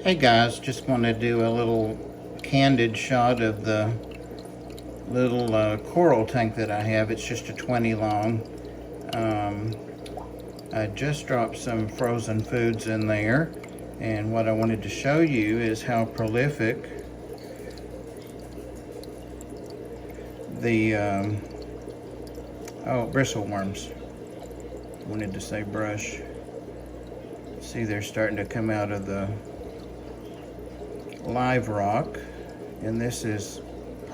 Hey guys, just want to do a little candid shot of the little coral tank that I have. It's just a 20 long. Um, I just dropped some frozen foods in there, and what I wanted to show you is how prolific the bristle worms. Wanted to say brush. See, they're starting to come out of the live rock, and this is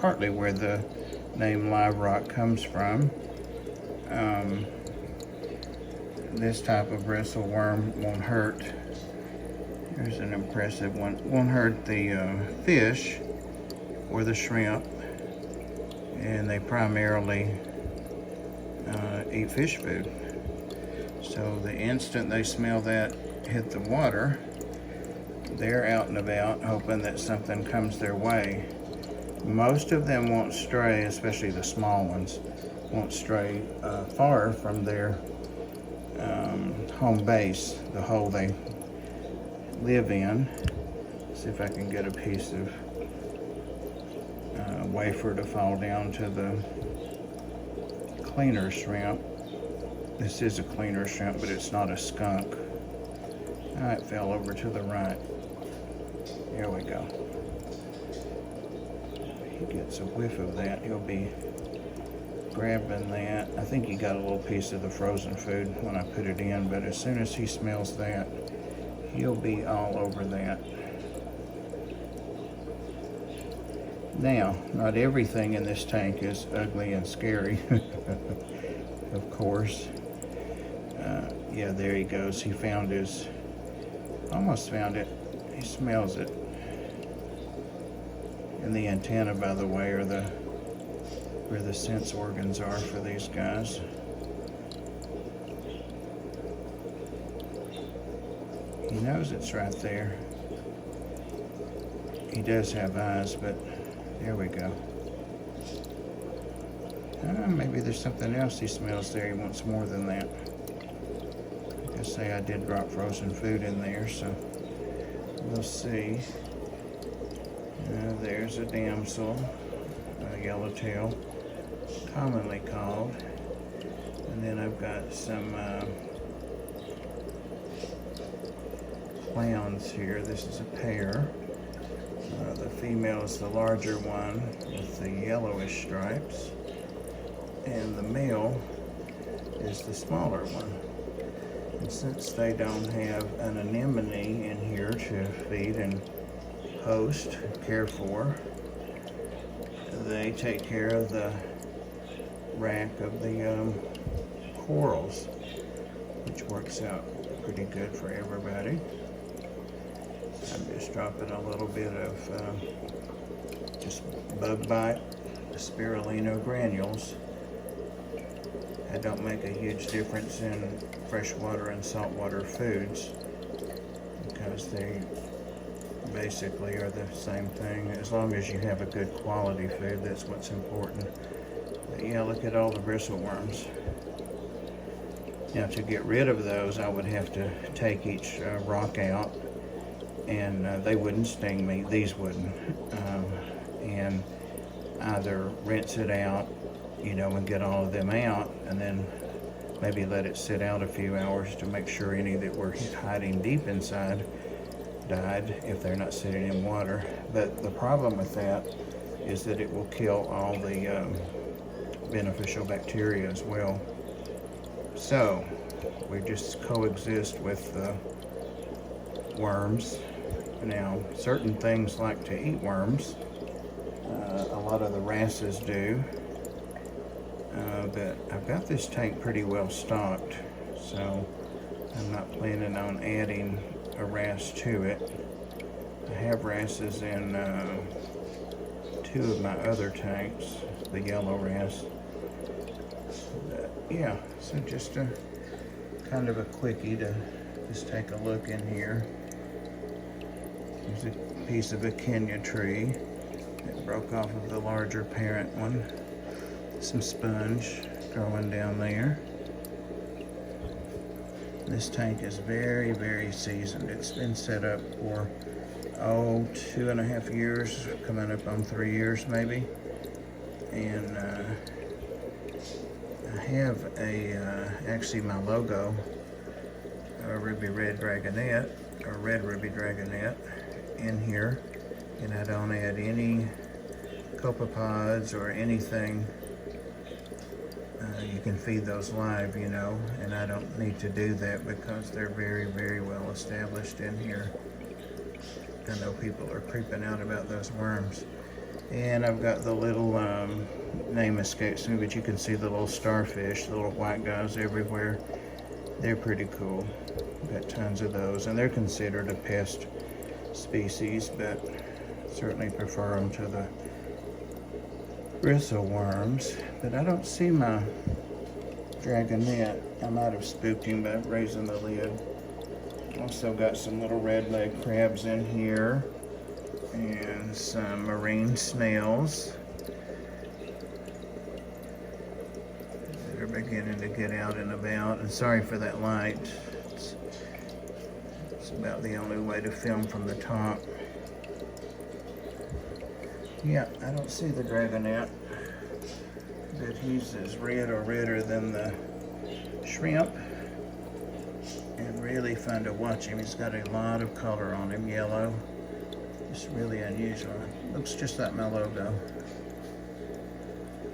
partly where the name live rock comes from. This type of bristle worm won't hurt. Here's an impressive one. Won't hurt the fish or the shrimp, and they primarily eat fish food. So the instant they smell that hit the water, they're out and about hoping that something comes their way. Most of them won't stray, especially the small ones, won't stray far from their home base, the hole they live in. See if I can get a piece of wafer to fall down to the cleaner shrimp. This is a cleaner shrimp, but it's not a skunk. It fell over to the right. There we go. He gets a whiff of that, he'll be grabbing that. I think he got a little piece of the frozen food when I put it in, but as soon as he smells that, he'll be all over that. Now, not everything in this tank is ugly and scary, of course. Yeah, there he goes. He found his, almost found it. He smells it. And the antenna, by the way, are where the sense organs are for these guys. He knows it's right there. He does have eyes, but there we go. Maybe there's something else he smells there. He wants more than that. Like I say, I did drop frozen food in there, so we'll see. There's a damsel, a yellowtail, commonly called. And then I've got some clowns here. This is a pair. The female is the larger one with the yellowish stripes, and the male is the smaller one. And since they don't have an anemone in here to feed and host, care for, they take care of the rack of the corals, which works out pretty good for everybody. I'm just dropping a little bit of just bug bite spirulina granules. That don't make a huge difference in freshwater and saltwater foods because they basically are the same thing. As long as you have a good quality food, that's what's important. But yeah, look at all the bristle worms. Now, to get rid of those, I would have to take each rock out, and they wouldn't sting me. These wouldn't. And either rinse it out, and get all of them out, and then maybe let it sit out a few hours to make sure any that were hiding deep inside died if they're not sitting in water. But the problem with that is that it will kill all the beneficial bacteria as well. So we just coexist with the worms. Now, certain things like to eat worms. A lot of the wrasses do. But I've got this tank pretty well stocked, so I'm not planning on adding a wrasse to it. I have wrasses in 2 of my other tanks, the yellow wrasse. Yeah, so just a kind of a quickie to just take a look in here. There's a piece of a Kenya tree that broke off of the larger parent one. Some sponge growing down there. This tank is very, very seasoned. It's been set up for oh, 2.5 years, coming up on 3 years maybe. And I have actually my logo, a ruby red dragonette, or red ruby dragonette in here. And I don't add any copepods or anything. You can feed those live, you know, and I don't need to do that because they're very, very well established in here. I know people are creeping out about those worms. And I've got the little, name escapes me, but you can see the little starfish, the little white guys everywhere. They're pretty cool. Got tons of those, and they're considered a pest species, but certainly prefer them to the bristle worms. But I don't see my dragonette. I might have spooked him by raising the lid. Also got some little red leg crabs in here and some marine snails. They're beginning to get out and about, and sorry for that light. It's about the only way to film from the top. Yeah, I don't see the dragonette, but he's as red or redder than the shrimp, and really fun to watch him. He's got a lot of color on him, yellow. It's really unusual. Looks just like my logo.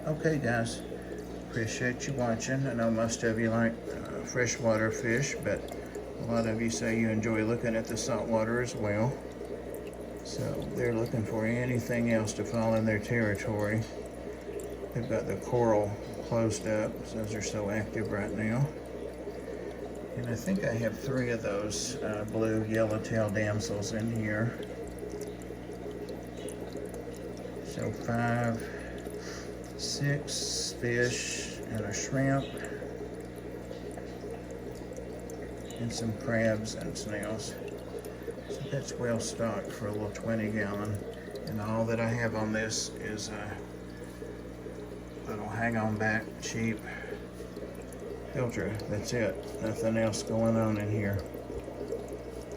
Okay guys, appreciate you watching. I know most of you like freshwater fish, but a lot of you say you enjoy looking at the saltwater as well. So they're looking for anything else to fall in their territory. They've got the coral closed up, so those are so active right now. And I think I have 3 of those blue yellowtail damsels in here. So 5, 6 fish and a shrimp, and some crabs and snails. So that's well stocked for a little 20-gallon. And all that I have on this is a little hang-on back, cheap filter. That's it. Nothing else going on in here.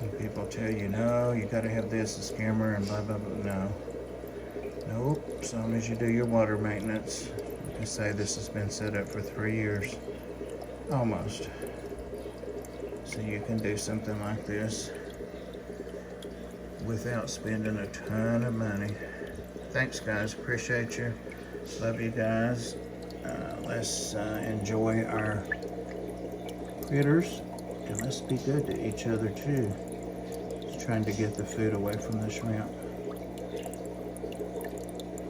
And people tell you, no, you gotta have this, a skimmer, and blah, blah, blah. No. Nope. As long as you do your water maintenance. Like I say, this has been set up for 3 years. Almost. So you can do something like this without spending a ton of money. Thanks guys, appreciate you. Love you guys. Let's enjoy our critters, and let's be good to each other too. Just trying to get the food away from the shrimp.